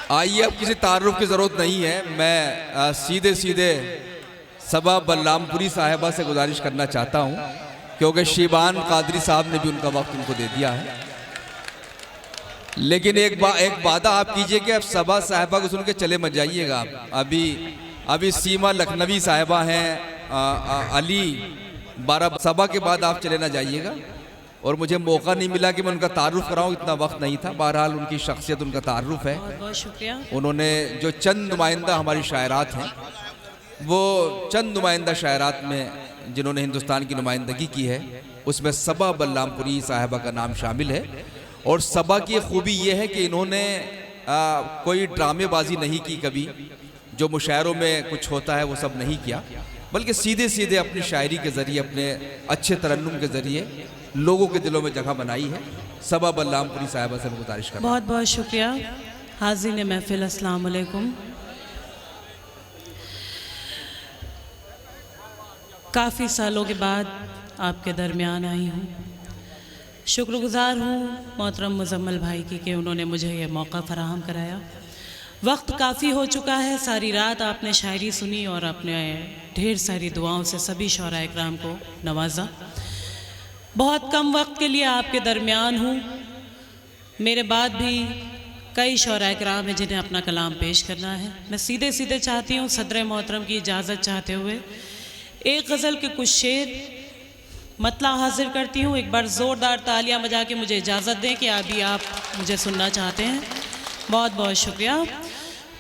आइए, अब किसी तारुफ की ज़रूरत नहीं है। मैं सीधे सीधे सबा बल्लामपुरी साहिबा से गुजारिश करना चाहता हूँ, क्योंकि शीबान कादरी साहब ने भी उनका वक्त उनको दे दिया है। लेकिन एक वादा आप कीजिए कि अब सबा साहिबा को सुन के चले मत जाइएगा आप। अभी सीमा लखनवी साहिबा हैं, अली 12 सबा के बाद आप चले ना जाइएगा। और मुझे मौका नहीं मिला कि मैं उनका तारुफ कराऊं, इतना वक्त नहीं था। बहरहाल उनकी शख्सियत, उनका तारुफ है। बहुत बहुत शुक्रिया। उन्होंने जो चंद नुमाइंदा हमारी शायरात हैं, वो चंद नुमाइंदा शायरात में जिन्होंने हिंदुस्तान की नुमाइंदगी की है, उसमें सबा बल्लामपुरी साहिबा का नाम शामिल है। और सबा की खूबी ये है कि इन्होंने कोई ड्रामेबाजी नहीं की कभी, जो मुशायरों में कुछ होता है वो सब नहीं किया, बल्कि सीधे सीधे अपनी शायरी के ज़रिए, अपने अच्छे तरन्नुम के ज़रिए लोगों के दिलों में जगह बनाई है। सबा बल्लामपुरी साहिबा से गुजारिश करता हूं। बहुत बहुत शुक्रिया। हाज़िर महफिल, अस्सलाम वालेकुम। काफ़ी सालों के बाद आपके दरमियान आई हूँ। शुक्रगुज़ार हूँ मोहतरम मुज़म्मिल भाई की कि उन्होंने मुझे ये मौका फ़राहम कराया। वक्त काफ़ी हो चुका है, सारी रात आपने शायरी सुनी और आपने ढेर सारी दुआओं से सभी शोरा इकराम को नवाजा। बहुत कम वक्त के लिए आपके दरमियान हूँ। मेरे बाद भी कई शोरा इकराम हैं जिन्हें अपना कलाम पेश करना है। मैं सीधे सीधे चाहती हूँ, सदर मोहतरम की इजाज़त चाहते हुए, एक गज़ल के कुछ शेर मतला हाजिर करती हूँ। एक बार ज़ोरदार तालियां बजा के मुझे इजाज़त दें कि अभी आप मुझे सुनना चाहते हैं। बहुत बहुत शुक्रिया।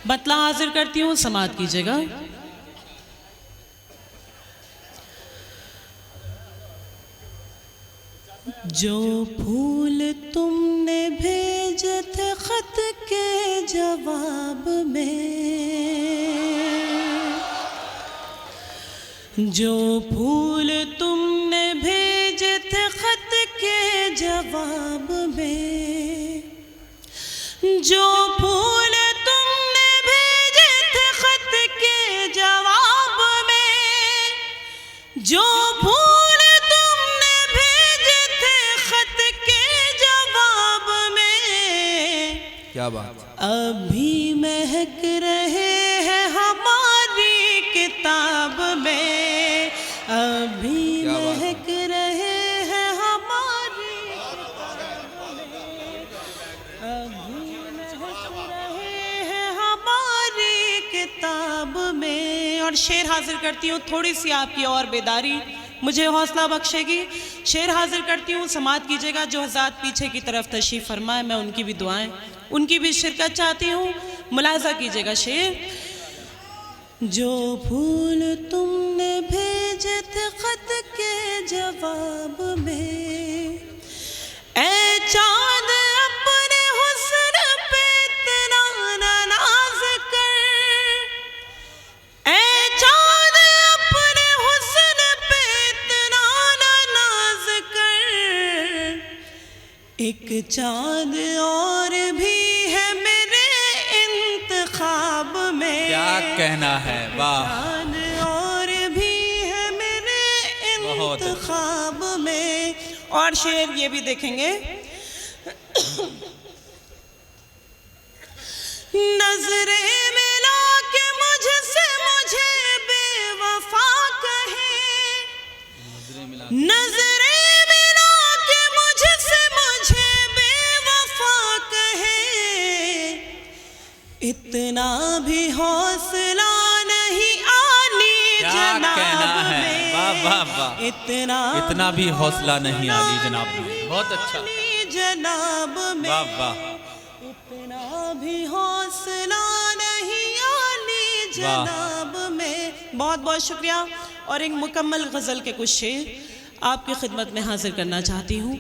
मतला हाजिर करती हूँ, समाअत कीजिएगा। जो फूल तुमने भेजे थे ख़त के जवाब में, जो फूल तुमने भेजे थे ख़त के जवाब में, जो फूल तुमने भेजे थे ख़त के जवाब में, जो फूल तुमने भेजे थे ख़त के जवाब में, क्या बात, अभी महक रहे हैं हमारी किताब में, अभी महक रहे हैं हमारी किताब में, अभी महक रहे हैं हमारी किताब में। और शेर हाजिर करती हूँ, थोड़ी सी आपकी और बेदारी मुझे हौसला बख्शेगी। शेर हाजिर करती हूँ, समाअत कीजिएगा। जो हज़रात पीछे की तरफ तशरीफ़ फरमाए, मैं उनकी भी दुआएं, उनकी भी शिरकत चाहती हूँ। मुलाज़ा कीजिएगा शेर। जो फूल तुमने भेजे थे ख़त के जवाब में, ऐ चाँद अपने हुस्न पे इतना नाज कर, ऐ चाँद अपने हुस्न पे इतना नाज कर, एक चाँद और भी है मेरे इंतखाब में। क्या कहना है, वाह। चाँद और भी है मेरे इंतखाब में। और शेर ये भी देखेंगे, नजरें मिला के मुझसे मुझे बेवफा कहे, नजरें मिला के मुझसे मुझे बेवफा कहे, इतना भी हौसला नहीं आली जनाब में, वाह वाह वाह, इतना भी हौसला नहीं आली जनाब में। बहुत अच्छा जनाब में, वाह वाह, इतना भी हौसला नहीं आली जनाब में। बहुत बहुत शुक्रिया। और एक मुकम्मल गज़ल के कुछ शेर आपकी खिदमत में हाजिर करना चाहती हूँ।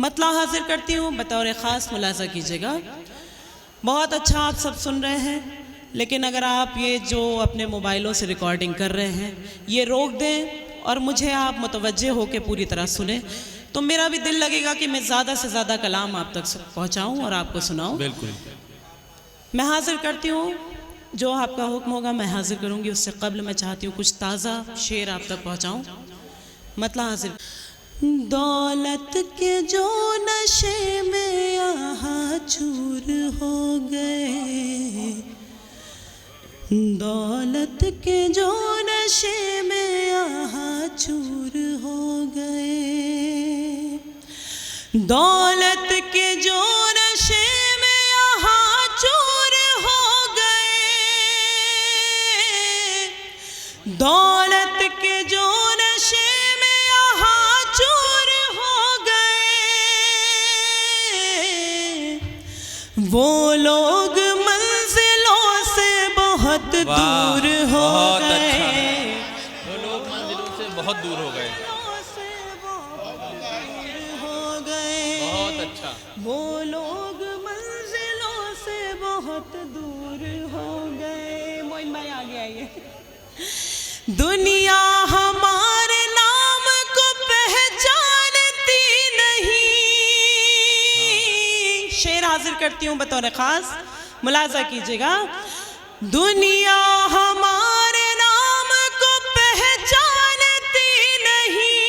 मतला हाजिर करती हूँ, बतौर ख़ास मुलाज़ा कीजिएगा। बहुत अच्छा आप सब सुन रहे हैं, लेकिन अगर आप ये जो अपने मोबाइलों से रिकॉर्डिंग कर रहे हैं, ये रोक दें और मुझे आप मुतवज्जे होकर पूरी तरह सुने, तो मेरा भी दिल लगेगा कि मैं ज़्यादा से ज़्यादा कलाम आप तक पहुँचाऊँ और आपको सुनाऊँ। बिल्कुल। मैं हाजिर करती हूँ, जो आपका हुक्म होगा मैं हाजिर करूँगी। उससे कबल मैं चाहती हूँ कुछ ताज़ा शेर आप तक पहुँचाऊँ। मतलब हाजिर। दौलत के जो नशे में यहाँ चूर हो गए, दौलत के जो नशे में आहा चूर हो गए, दौलत के जो नशे में आहा चूर हो गए, दौलत के जो नशे में आहा चूर हो गए, वो लोग दूर हो गए, वो लोग मंजिलों से बहुत दूर हो गए, बहुत अच्छा। वो लोग मंजिलों से बहुत दूर हो गए। मोइन भाई आगे आइए। दुनिया हमारे नाम को पहचानती नहीं। शेर हाजिर करती हूँ बतौर खास, मुलाजा कीजिएगा। दुनिया हमारे नाम को पहचानती नहीं,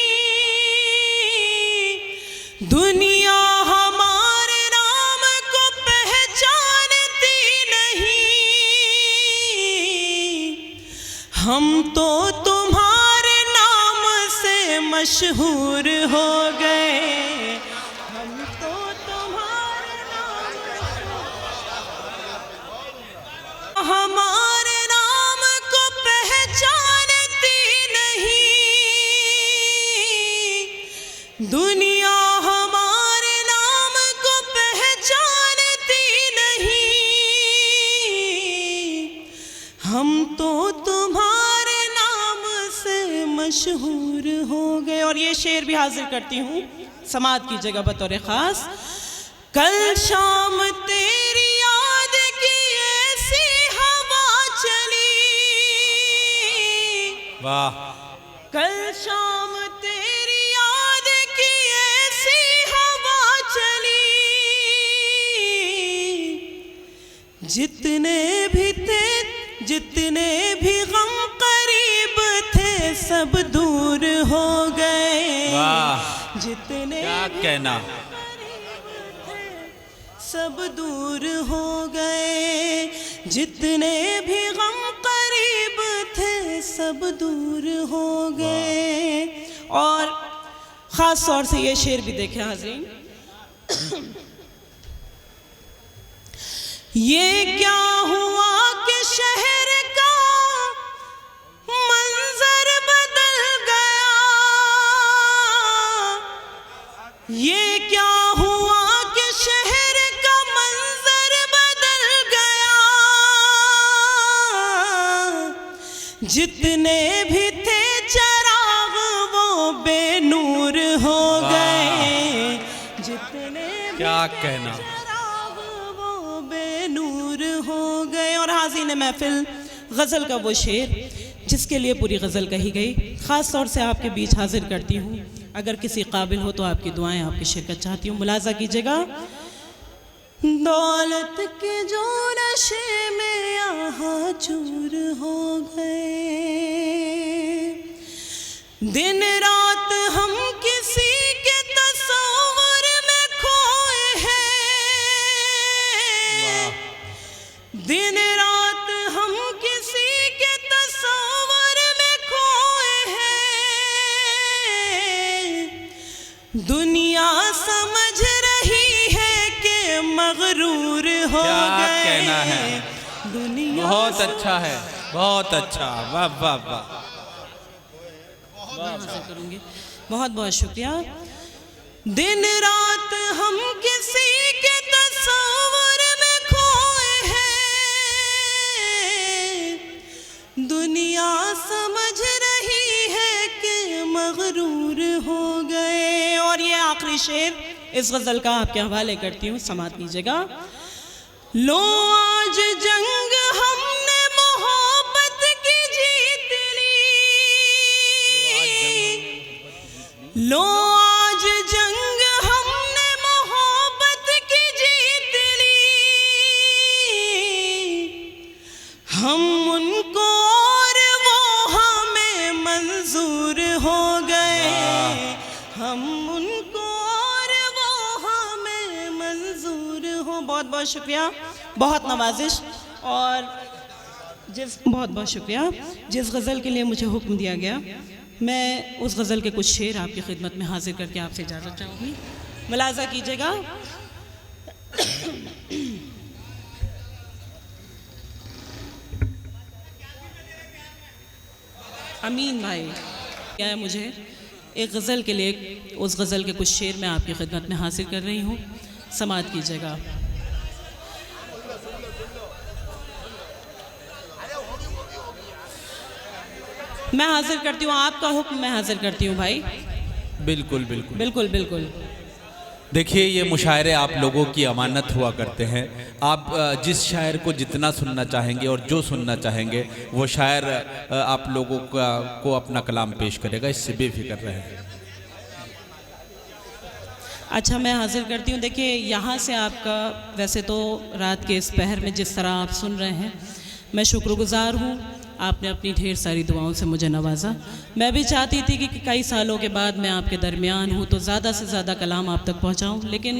दुनिया हमारे नाम को पहचानती नहीं, हम तो तुम्हारे नाम से मशहूर हो गए, हम तो तुम्हारे नाम हमारे नाम को पहचानती नहीं, दुनिया हमारे नाम को पहचानती नहीं, हम तो तुम्हारे नाम से मशहूर हो गए। और ये शेर भी हाजिर करती हूँ, समात की जगह बतौर खास। कल शाम तेरी याद की ऐसी हवा चली, वाह, कल शाम तेरी याद की ऐसी हवा चली, जितने भी थे, जितने भी गम करीब थे, सब दूर हो गए, वाह, जितने क्या कहना, सब दूर हो गए, जितने भी गम करीब थे, सब दूर हो गए। और ख़ास तौर से ये शेर भी देखें हाज़रीन। ये क्या हुआ कि शहर का मंजर बदल गया, ये क्या हुआ कि शहर का मंजर बदल गया, जितने भी थे चिराग वो बेनूर हो गए, जितने क्या कहना, चिराग वो बेनूर हो गए। और हाज़रीन महफिल, गज़ल का वो शेर जिसके लिए पूरी गज़ल कही गई, ख़ास तौर से आपके बीच हाजिर करती हूँ। अगर किसी काबिल हो तो आपकी दुआएं, आपकी शिरकत चाहती हूँ। मुलाजा कीजिएगा। दौलत के जो नशे में आहा चूर हो गए, दिन रात हम किसी के तस्वुर में खोए हैं, दिन रात हम किसी के तस्वुर में खोए हैं, दुनिया समझ रही है कि मगरूर हो क्या गए। कहना है, दुनिया बहुत अच्छा है, बहुत अच्छा, वाह वाह वाह। करूंगी, बहुत बहुत शुक्रिया। दिन रात हम किसी के तस्वुर में खोए हैं, दुनिया समझ रही है कि मगरूर हो गए। और ये आखिरी शेर इस गज़ल का आपके हवाले करती हूँ, समात कीजिएगा। लो आज जंग हमने मोहब्बत की जीत ली, लो आज जंग हमने मोहब्बत की जीत ली, हम उनको और वो हमें मंजूर हो गए, हम उनको और वो हमें मंजूर हो। बहुत बहुत शुक्रिया, बहुत नवाजिश। और बहुत बहुत शुक्रिया। जिस गज़ल के लिए मुझे हुक्म दिया गया, मैं उस गज़ल के कुछ शेर आपकी खिदमत में हाजिर करके आपसे इजाज़त चाहूँगी। मुलाज़ा कीजिएगा। अमीन भाई क्या है, मुझे एक गज़ल के लिए उस गज़ल के कुछ शेर मैं आपकी खिदमत में हासिल कर रही हूँ, समाअत कीजिएगा। मैं हाजिर करती हूँ, आपका हुक्म मैं हाजिर करती हूँ भाई। बिल्कुल बिल्कुल बिल्कुल बिल्कुल। देखिए, ये मुशायरे आप लोगों की अमानत हुआ करते हैं। आप जिस शायर को जितना सुनना चाहेंगे और जो सुनना चाहेंगे वो शायर आप लोगों को अपना कलाम पेश करेगा, इससे बेफिक्र रहें। अच्छा, मैं हाजिर करती हूँ। देखिए, यहाँ से आपका, वैसे तो रात के इस पहर में जिस तरह आप सुन रहे हैं, मैं शुक्रगुजार हूँ। आपने अपनी ढेर सारी दुआओं से मुझे नवाजा। मैं भी चाहती थी कि कई सालों के बाद मैं आपके दरमियान हूँ तो ज़्यादा से ज़्यादा कलाम आप तक पहुँचाऊँ, लेकिन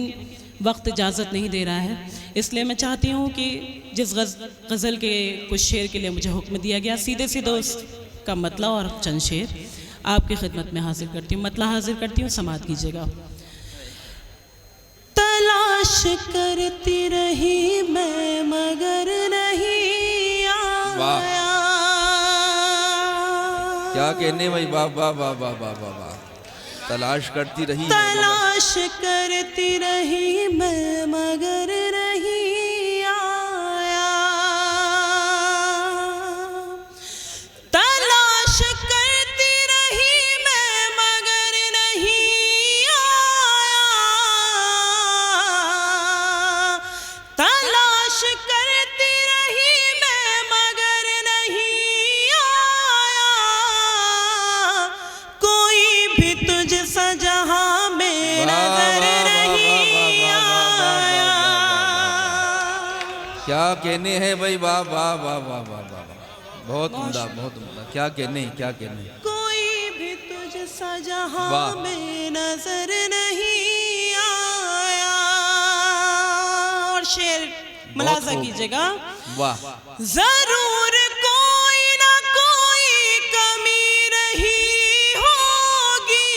वक्त इजाज़त नहीं दे रहा है। इसलिए मैं चाहती हूँ कि जिस गज़ल के कुछ शेर के लिए मुझे हुक्म दिया गया, सीधे सीधे उसका मतला और चंद शेर आपकी खिदमत में हाजिर करती हूँ। मतला हाजिर करती हूँ, समाअत कीजिएगा। तलाश करती रही मैं मगर नहीं आया। क्या कहने भाई, वाह वाह वाह वाह वाह वाह वाह। तलाश करती रही, तलाश करती रही मैं मगर नहीं आया। तलाश करती रही मैं मगर नहीं आया। तलाश करती रही मैं मगर नहीं आया। कोई भी तुझसा जहां में नजर नहीं आया। क्या कहने हैं भाई, वाह वाह वाह वाह वाह वाह, बहुत उम्दा बहुत उम्दा। क्या कहने, क्या कहने। कोई भी तुझसा जहां वाह। में नजर नहीं आया। और शेर मुलाजा खूब। कीजिएगा। वाह, जरूर कोई ना कोई कमी रही होगी।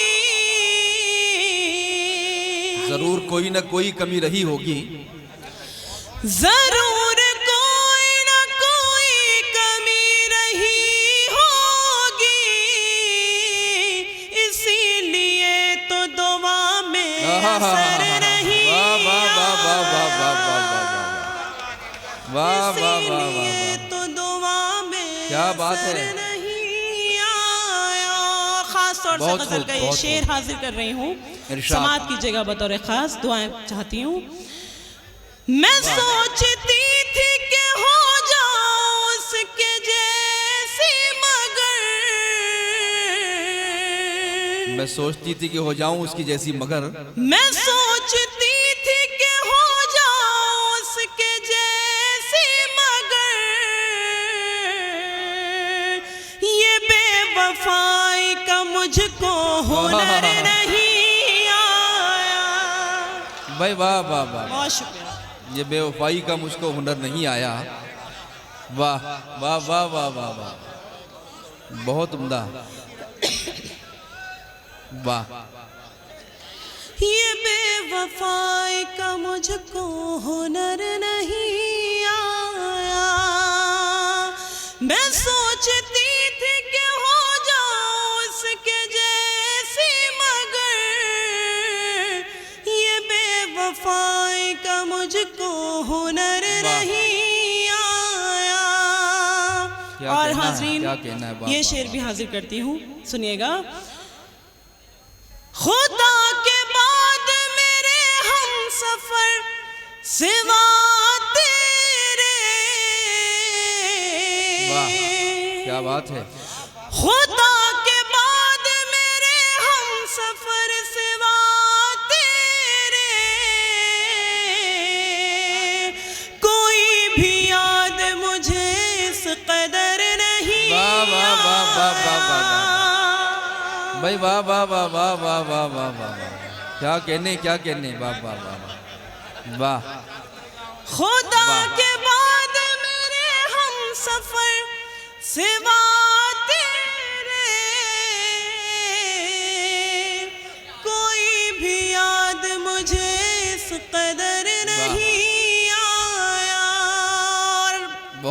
जरूर कोई ना कोई कमी रही होगी। जरूर कोई ना कोई कमी रही होगी। इसीलिए तो दुआ में असर नहीं वाह वाह वाह वाह वाह वाह वाह वाह वाह वाह वाह वाह इसीलिए वाह। तो दुआ में क्या बात है। असर नहीं आया। खास तौर से बहुत गजल खूब, का ये बहुत शेर खूब। हाजिर कर रही हूँ, इरशाद। समाअत कीजिएगा। बतौर खास दुआएं चाहती हूँ। मैं सोचती थी कि हो जाऊं उसके जैसी मगर। मैं सोचती थी कि हो जाऊं उसकी जैसी, मगर मैं सोचती थी कि हो जाऊं उसके जैसी मगर। ये बेवफाई का मुझको हुनर नहीं आया। भाई वाह वाह वाह। बहुत शुक्रिया। ये बेवफाई का मुझको हुनर नहीं आया। वाह वाह वाह वाह वाह वाह, बहुत उम्दा। वाह, ये बेवफाई का मुझको हुनर नहीं आया। मैं सोचती थी कि हो जाऊं उसके जैसी मगर। ये बेवफाई का मुझको हुनर नहीं आया। क्या और कहना है, हाज़रीन, क्या कहना है, वाह, ये वाह, शेर वाह। भी हाजिर करती हूँ, सुनिएगा। खुदा के बाद मेरे हम सफर सिवा तेरे। वाह, क्या बात है। खुदा के बाद मेरे हम सफर सिवा तेरे। कोई भी याद मुझे इस कदर नहीं वाह वाह वाह वाह वाह वाह वाह। भाई वाह वाह वाह वाह वाह वाह वाह वाह। क्या कहने, क्या कहने। वाह वाह वाह वाह। खुदा वाह। के बाद मेरे हम सफर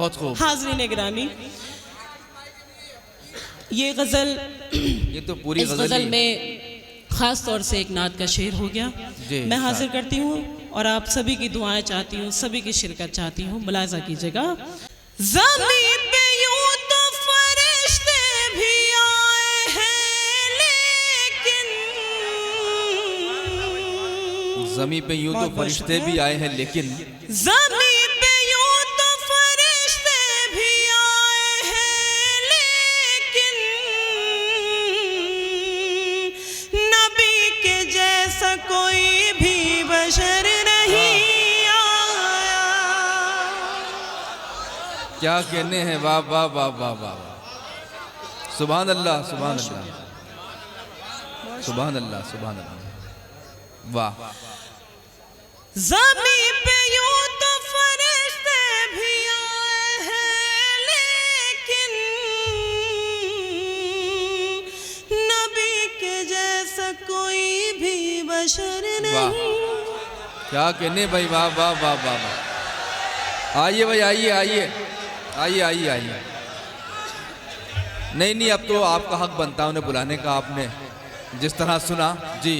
बहुत खूब। हाज़रीन गिरामी, ये गज़ल, ये तो पूरी इस गज़ल में ख़ास तौर से एक नात का शेर हो गया। मैं हाजिर करती हूँ और आप सभी की दुआएं चाहती हूँ, सभी की शिरकत चाहती हूँ। मुलाज़ा कीजिएगा। ज़मीन पे यूं तो फरिश्ते भी आए हैं, लेकिन ज़मीन पे यूं तो फरिश्ते भी आए हैं, लेकिन ज़मीन पे यूं तो फरिश्ते भी आए हैं, लेकिन नबी के जैसा कोई भी बशर नहीं आया। क्या कहने हैं, वाह वाह वाह वाह वाह, सुभान अल्लाह सुभान अल्लाह सुभान अल्लाह सुभान अल्लाह, वाह। ज़मीन पे यूं तो फरिश्ते भी आए हैं, लेकिन नबी के जैसा कोई भी बशर नहीं। क्या कहने भाई, वाह वाह वाह वाह वाह। आइए भाई, आइए आइए आइए आइए आइए। नहीं नहीं, अब तो आपका हक बनता है उन्हें बुलाने का, आपने जिस तरह सुना जी,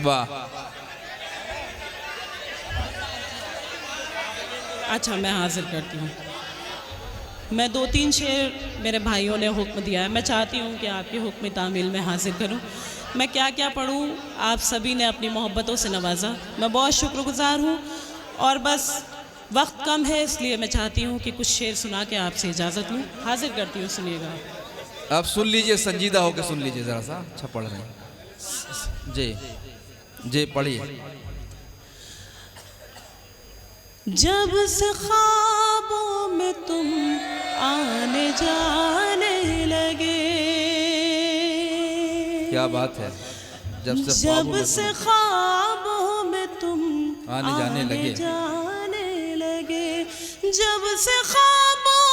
वाह। अच्छा, मैं हाजिर करती हूँ। मैं 2-3 शेर मेरे भाइयों ने हुक्म दिया है, मैं चाहती हूँ कि आपके हुक्म तामील में हाजिर करूँ। मैं क्या क्या पढ़ूँ, आप सभी ने अपनी मोहब्बतों से नवाजा, मैं बहुत शुक्रगुजार हूँ। और बस वक्त कम है, इसलिए मैं चाहती हूँ कि कुछ शेर सुना के आपसे इजाज़त लूँ। हाजिर करती हूँ, सुनिएगा। अब सुन लीजिए, संजीदा होकर सुन लीजिए ज़रा सा। अच्छा पढ़ रहे हैं जी जी, पढ़िए। जब से ख्वाबों में तुम आने जाने लगे, क्या बात है, जब से ख्वाबों में तुम आने जाने लगे, जब से ख्वाबों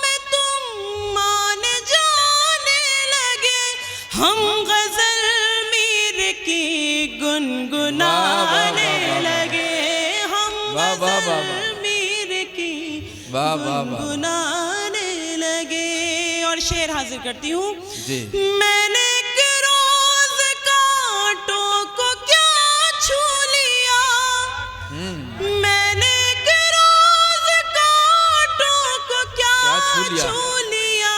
में तुम आने जाने लगे, हम गजल मीर की गुनगुनाने लगे, हम गजल मीर की गुनगुनाने लगे। और शेर हाजिर करती हूँ। मैंने एक रोज कांटों को क्या छू लिया, मैंने एक रोज कांटों को क्या छू लिया,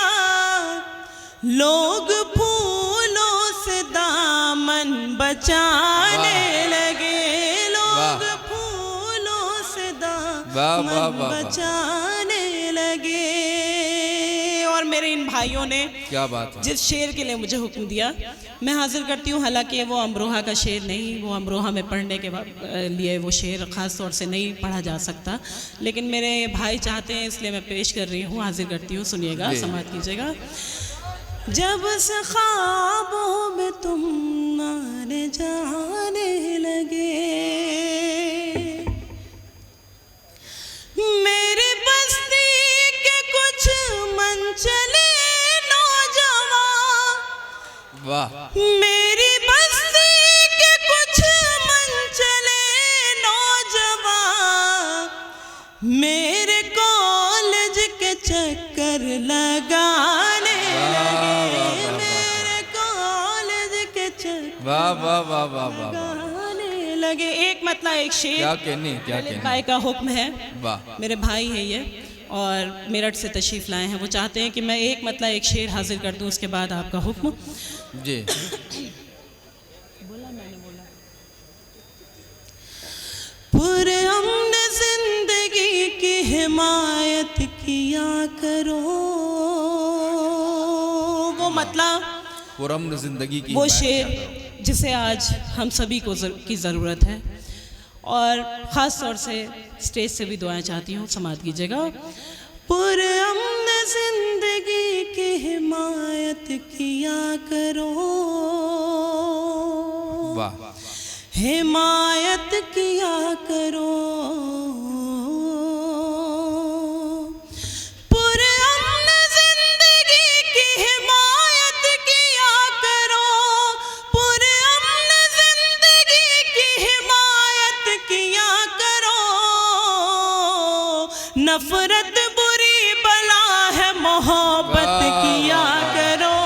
लोग फूलों से दामन बचाने लगे, लोग फूलों से दामन बचाने लगे। और मेरे इन भाइयों ने क्या बात है, जिस शेर के लिए मुझे हुक्म दिया, मैं हाजिर करती हूँ। हालांकि वो अमरोहा का शेर नहीं, वो अमरोहा में पढ़ने के लिए वो शेर ख़ास तौर से नहीं पढ़ा जा सकता, लेकिन मेरे भाई चाहते हैं इसलिए मैं पेश कर रही हूँ, हाजिर करती हूँ। सुनिएगा, समाअत कीजिएगा। जब से ख्वाबों में तुम आने जाने लगे, मेरे बस्ती के कुछ मनचले नौजवान, वाह, मेरी बस्ती के कुछ मनचले नौजवान, मेरे कॉलेज के चक्कर लगाने लगे, मेरे कॉलेज के चक्कर लगाने लगे। एक मतलब एक शेर, क्या कहने, क्या कहने, भाई का हुक्म है। वाह, मेरे भाई हैं ये और मेरठ से तशरीफ़ लाए हैं, वो चाहते हैं कि मैं एक मतलब एक शेर हाजिर कर दूं, उसके बाद आपका हुक्म जी। पुरअमन जिंदगी की हिमायत किया करो, वो मतलब पुरअमन जिंदगी की वो शेर जिसे आज हम सभी को की ज़रूरत है। और ख़ास तौर से स्टेज से भी दुआएं चाहती हूँ, समाअत कीजिएगा। पुरअमन जिंदगी की हिमायत किया करो, वाह, हिमायत किया करो, पुरअमन जिंदगी की हिमायत किया करो, पुरअमन जिंदगी की हिमायत किया करो, नफरत बुरी बला है, मोहब्बत किया करो,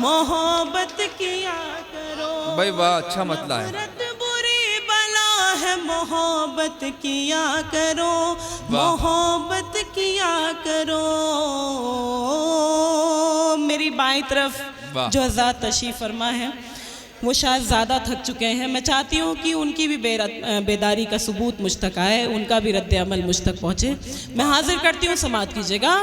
मोहब्बत किया करो। भाई वाह, अच्छा मतला है। नफरत बुरी बला है, मोहब्बत किया करो, मोहब्बत किया करो। मेरी बाईं तरफ जो हज़रात तशरीफ़ फरमा है वो शायद ज़्यादा थक चुके हैं। मैं चाहती हूँ कि उनकी भी बेदारी का सबूत मुझ तक आए, उनका भी रद्द अमल मुझ तक पहुँचे। मैं हाजिर करती हूँ, समात कीजिएगा।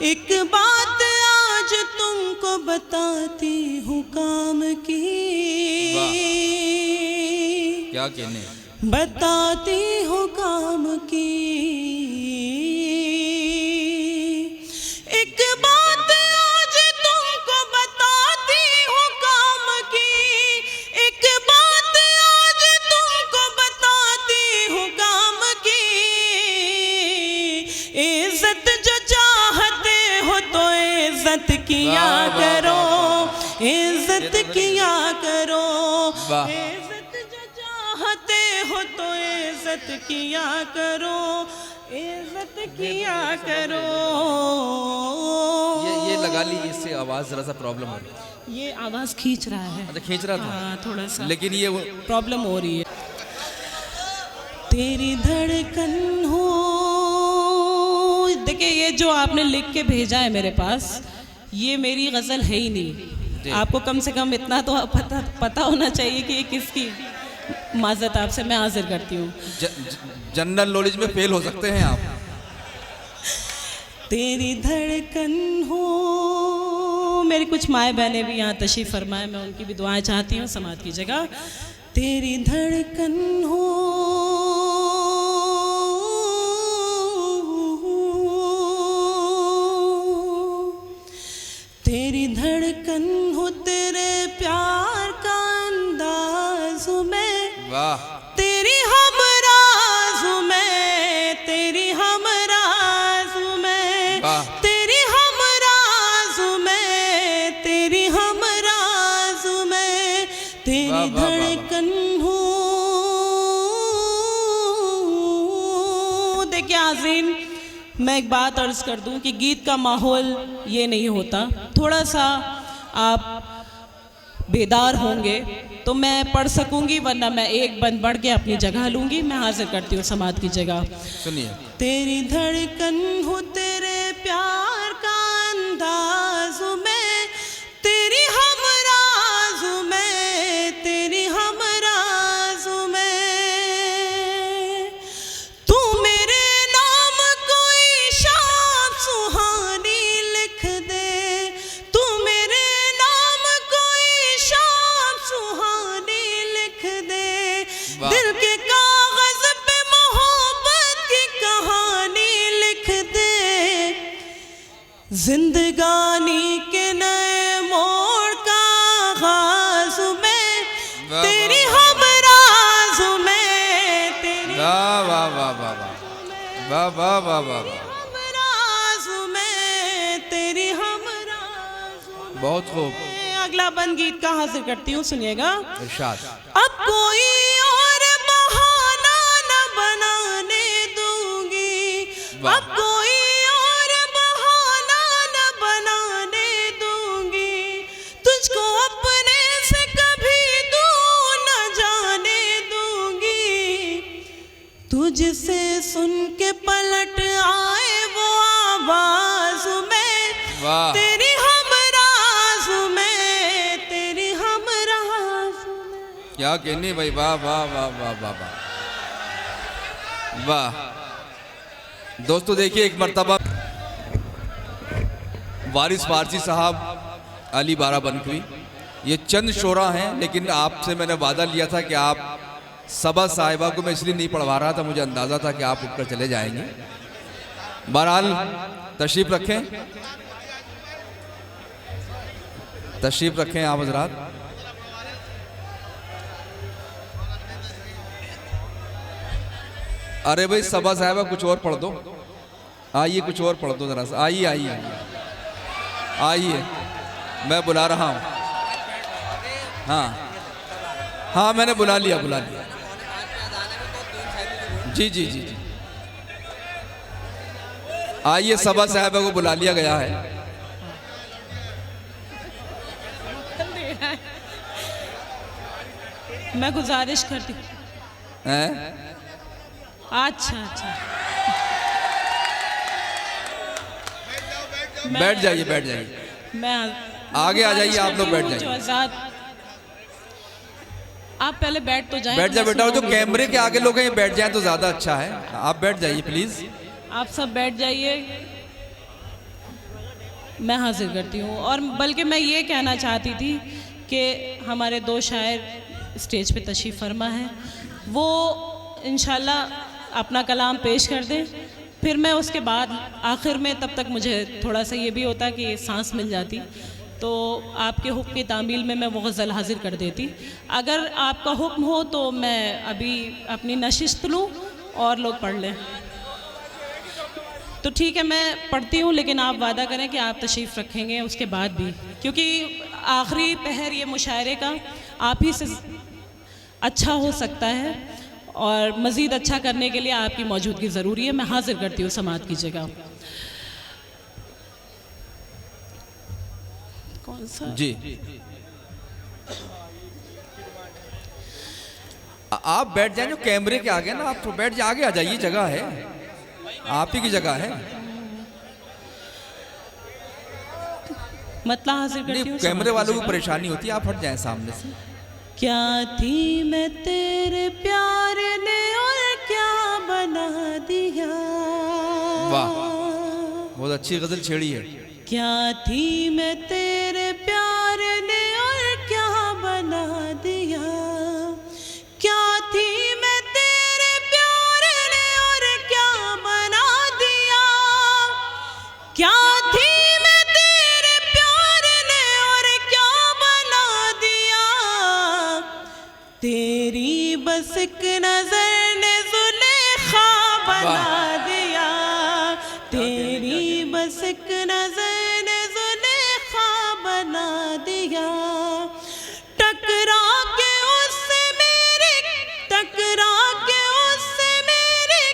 एक बात आज तुमको बताती हूँ काम की, क्या कहने, बताती हूँ काम की। एक बात आज तुमको बताती हूँ काम की, एक बात आज तुमको बताती हूँ काम की। इज्जत जो चाहते हो तो इज्जत किया करो, इज्जत किया करो। इज्जत जो चाहते हो तो इज्जत किया करो, इज्जत किया करो। ये लगा ली, इससे आवाज़ ज़रा सा प्रॉब्लम हो रही है। ये आवाज़ खींच रहा है। अच्छा, खींच रहा था। हाँ, थोड़ा सा, लेकिन ये प्रॉब्लम हो रही है। तेरी धड़कन हो, देखिए ये जो आपने लिख के भेजा है मेरे पास, ये मेरी गज़ल है ही नहीं। आपको कम से कम इतना तो पता होना चाहिए कि ये किसकी। माज़रत आपसे मैं हाजिर करती हूँ। जनरल नॉलेज में फेल हो सकते हैं आप। तेरी धड़कन हो, मेरी कुछ माए बहनें भी यहाँ तशरीफ़ फरमाए, मैं उनकी भी दुआएं चाहती हूँ, समात की जगह। तेरी धड़कन हो, तेरी धड़कन हो, तेरे प्यार का अंदाज में, वाह, तेरी हमराज में, तेरी हमराज में, तेरी हमराज में, तेरी हमराज में, तेरी धड़कन हो। देखिए आज़रीन, मैं एक बात अर्ज़ कर दूं कि गीत का माहौल ये नहीं होता। थोड़ा सा आप बेदार होंगे तो मैं पढ़ सकूंगी, वरना मैं एक बंद बढ़ के अपनी जगह लूंगी। मैं हाजिर करती हूँ, समात की जगह। सुनिए। तेरी धड़कन हो, तेरे प्यार का अंदाज में, तेरी हमराज में, तेरी हमराज में। तू मेरे नाम कोई शाम सुहानी लिख दे, तू मेरे नाम कोई शाम सुहानी लिख दे। दिल के कागज पे मोहब्बत की कहानी लिख दे। जिंदगानी के नए मोड़ का आगाज में, तेरी हमराज में, तेरी वाह वाह वाह वाह वाह वाह वाह वाह, हमराज में, तेरी हमराज में। बहुत खूब। अगला बंद गीत का हाजिर करती हूँ, सुनिएगा। इरशाद। अब कोई और बहाना न बनाने दूंगी, अब कोई और बहाना न बनाने दूंगी। तुझको अपने से कभी दूर न जाने दूंगी। तुझसे सुन के पलट आए वो आवाज में, वाह, तेरी हमराज में, तेरी हमराज में। क्या कहने भाई, वाह वाह वाह वाह वाह वाह वाह। दोस्तों देखिए, एक मर्तबा वारिस फारसी साहब, अली बाराबंकी, ये चंद शोरा हैं, लेकिन आपसे मैंने वादा लिया था कि आप सबा साहिबा को मैं इसलिए नहीं पढ़वा रहा था, मुझे अंदाज़ा था कि आप उठकर चले जाएंगे। बहरहाल तशरीफ़ रखें, तशरीफ़ रखें आप हज़रात। अरे भाई सबा साहिबा कुछ और पढ़ दो, आइए कुछ और पढ़ दो ज़रा सा। आइए आइए आइए, मैं बुला रहा हूँ। हाँ हाँ, मैंने बुला लिया, बुला लिया। जी जी जी जी। आइए, सबा साहबा को बुला लिया गया है। मैं गुजारिश करती हूँ। हैं? अच्छा अच्छा, बैठ जाइए, बैठ जाइए, मैं आगे आ जाइए, आप लोग बैठ जो जाइए। आजाद, आप पहले बैठ तो जाएं। बैठ जाए बेटा, और जो कैमरे के आगे लोग हैं ये बैठ जाएं तो ज्यादा अच्छा है। आप बैठ जाइए प्लीज। आप सब बैठ जाइए, मैं हाजिर करती हूँ। और बल्कि मैं ये कहना चाहती थी कि हमारे दो शायर स्टेज पे तशरीफ़ फरमा है, वो इंशाल्लाह अपना कलाम पेश कर दें, फिर मैं उसके बाद आखिर में, तब तक मुझे थोड़ा सा ये भी होता कि सांस मिल जाती, तो आपके हुक्म की तामील में मैं वो गज़ल हाजिर कर देती। अगर आपका हुक्म हो तो मैं अभी अपनी नशिस्त लूँ और लोग पढ़ लें तो ठीक है, मैं पढ़ती हूँ, लेकिन आप वादा करें कि आप तशरीफ़ रखेंगे उसके बाद भी, क्योंकि आखिरी पहर ये मुशायरे का आप ही से अच्छा हो सकता है और मज़ीद अच्छा करने के लिए आपकी मौजूदगी ज़रूरी है। मैं हाजिर करती हूँ, समाअत कीजिएगा। कौन सा जी, आप बैठ जाएं, जो कैमरे के आगे ना, आप बैठ जाए, आगे आ जाइए, जगह है, आप ही की जगह है। मतलब हाजिर करती हूँ, कैमरे वालों को परेशानी होती है, आप हट जाएं सामने से। क्या थी मैं तेरे प्यार ने और क्या बना दिया। वाह, बहुत अच्छी गजल छेड़ी है। क्या थी मैं तेरे प्यार ने और क्या बना दिया। क्या थी मैं तेरे प्यार ने और क्या बना दिया। क्या थी मैं तेरे प्यार ने और क्या बना दिया। तेरी बस एक नजर ने जुलेखा बना दिया। तेरी बस एक नजर ने जुलेखा बना दिया। टकरा के उससे मेरी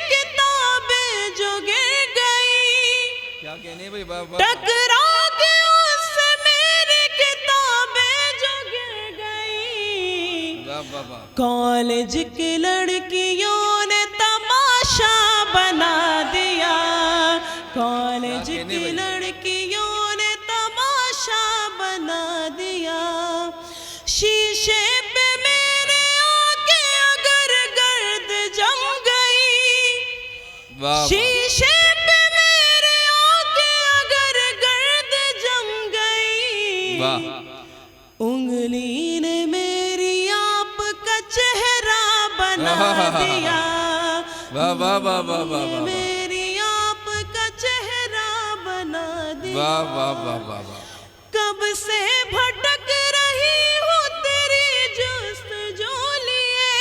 किताबें जो गिर गई। क्या कहने भाई, वाह टकरा के उससे मेरी किताबें जो गिर गई। वाह। कॉलेज की लड़कियों ने तमाशा बना दिया। कॉलेज की लड़कियों ने तमाशा बना दिया। शीशे पे मेरे आके अगर गर्द जम गई। शीशे पे मेरे आके अगर गर्द जम गई। उंगली ने मेरी आपका चेहरा बना दिया। वाह वाह वाह वाह वाह, मेरी आपका चेहरा बना दिया। वाह वाह वाह वाह वाह। कब से भटक रही हूँ तेरी जुस्तजू लिए।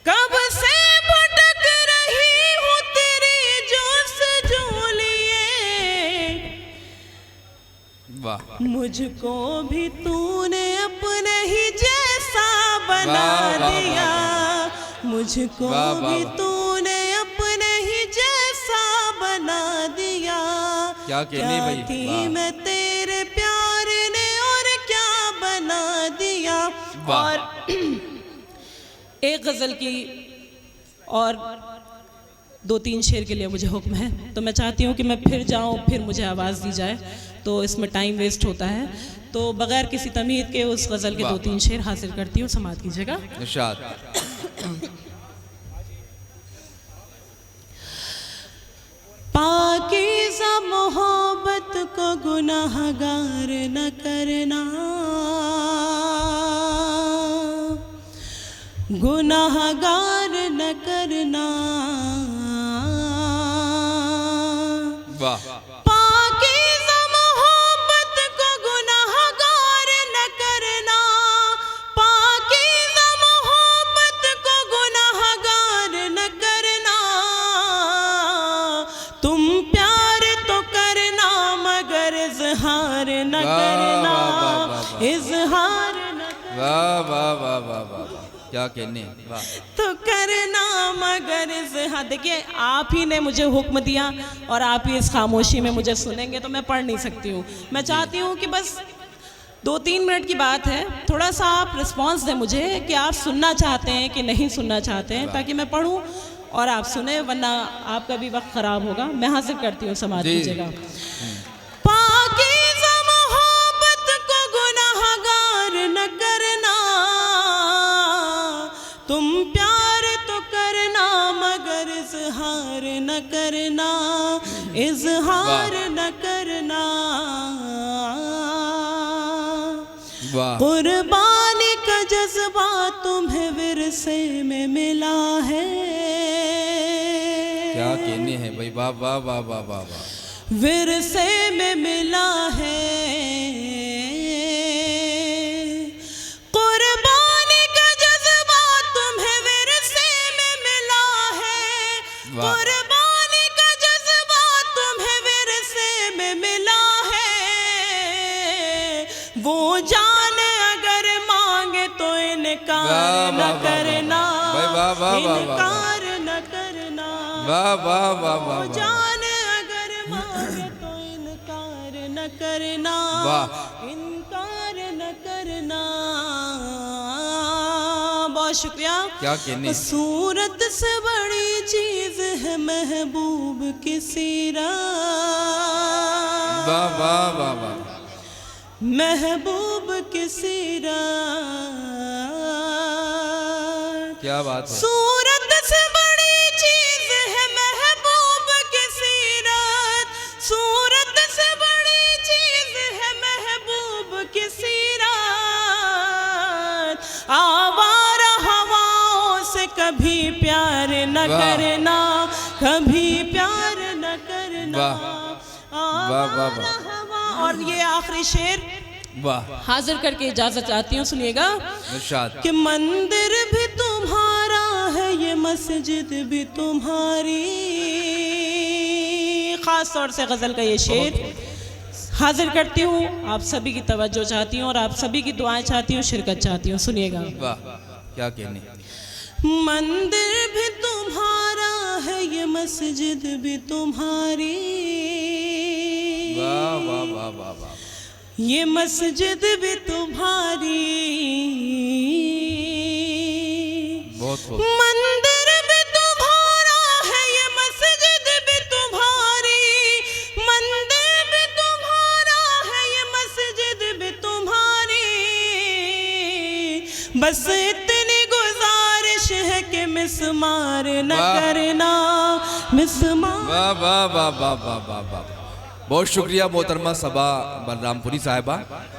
कब से भटक रही हूँ तेरी जुस्तजू लिए। वाह, मुझको भी तूने अपने ही जैसा बना वाह, वाह, दिया। मुझको वाह, वाह, भी वाह। तूने अपने ही जैसा बना दिया। क्या कहने भाई, थी वाह। मैं तेरे प्यार ने और क्या बना दिया। वाह। और एक गज़ल की और 2-3 शेर के लिए मुझे हुक्म है, तो मैं चाहती हूँ कि मैं फिर जाऊँ, फिर मुझे आवाज़ दी जाए, तो इसमें टाइम वेस्ट होता है। तो बगैर किसी तमीद के उस गज़ल के 2-3 शेर हासिल करती हूँ, समाअत कीजिएगा। इरशाद। पाकीज़ा मोहब्बत को गुनाहगार न करना। गुनाहगार न करना। वाह, पाकीज़ा मोहब्बत को गुनाहगार न करना। पाकीज़ा मोहब्बत को गुनाहगार न करना। तुम प्यार तो करना मगर इज़हार न करना। इज़हार न वाह वाह वाह वाह वाह, क्या कहने, वाह। तो करना मगर इज़हार हाँ देखिए, आप ही ने मुझे हुक्म दिया और आप ही इस खामोशी में मुझे सुनेंगे, तो मैं पढ़ नहीं सकती हूँ। मैं चाहती हूँ कि बस 2-3 मिनट की बात है, थोड़ा सा आप रिस्पांस दें मुझे कि आप सुनना चाहते हैं कि नहीं सुनना चाहते हैं, ताकि मैं पढूं और आप सुने, वरना आपका भी वक्त ख़राब होगा। मैं हासिल करती हूँ, समाज कीजिएगा। पाकीज़ा मोहब्बत को गुनाहगार न करना, तुम प्यार तो करना मगर इजहार न करना, इजहार न करना। कुर्बानी का जज्बा तुम्हें विरसे में मिला है। क्या कहने हैं भाई, वाह वाह वाह वाह वाह वाह। विरसे में मिला है, कुर्बानी का जज्बा तुम्हें विरसे में मिला है। कुर्बानी का जज्बा तुम्हें विरसे में मिला है। वो जान अगर मांगे तो इनकार न करना, इनकार न करना। वाह वाह वाह वो वाह। जान अगर मांगे तो इनकार न करना, इनकार न करना। बहुत शुक्रिया। क्या कहने। सूरत से बड़ी चीज है महबूब की सीरत। वाह वाह वाह वाह। महबूब की सीरत, क्या बात है। सूरत से बड़ी चीज है महबूब की सीरत। सूरत से बड़ी चीज है महबूब की सीरत। आवारा हवाओं से कभी प्यार न करना, कभी प्यार न करना। वाह वाह वाह। और ये आखिरी शेर वाह, हाजिर करके इजाजत चाहती हूँ, सुनिएगा। इरशाद। कि मंदिर भी तुम्हारा है, ये मस्जिद भी तुम्हारी। खास तौर से गजल का ये शेर हाजिर करती हूँ, आप सभी की तवज्जो चाहती हूँ और आप सभी की दुआएं चाहती हूँ, शिरकत चाहती हूँ। सुनिएगा। वाह, क्या कहने। मंदिर भी तुम्हारा है, ये मस्जिद भी तुम्हारी। वाह वाह वाह वाह वाह। ये मस्जिद भी तुम्हारी। बहुत खूब। मंदिर भी तुम्हारा है, ये मस्जिद भी तुम्हारी। मंदिर भी तुम्हारा है, ये मस्जिद भी तुम्हारी। बस इतनी गुजारिश है कि मिसमार न करना, मिसमार। वाह वाह वाह वाह वाह वाह वाह। बहुत शुक्रिया मोहतरमा सबा बलरामपुरी साहिबा।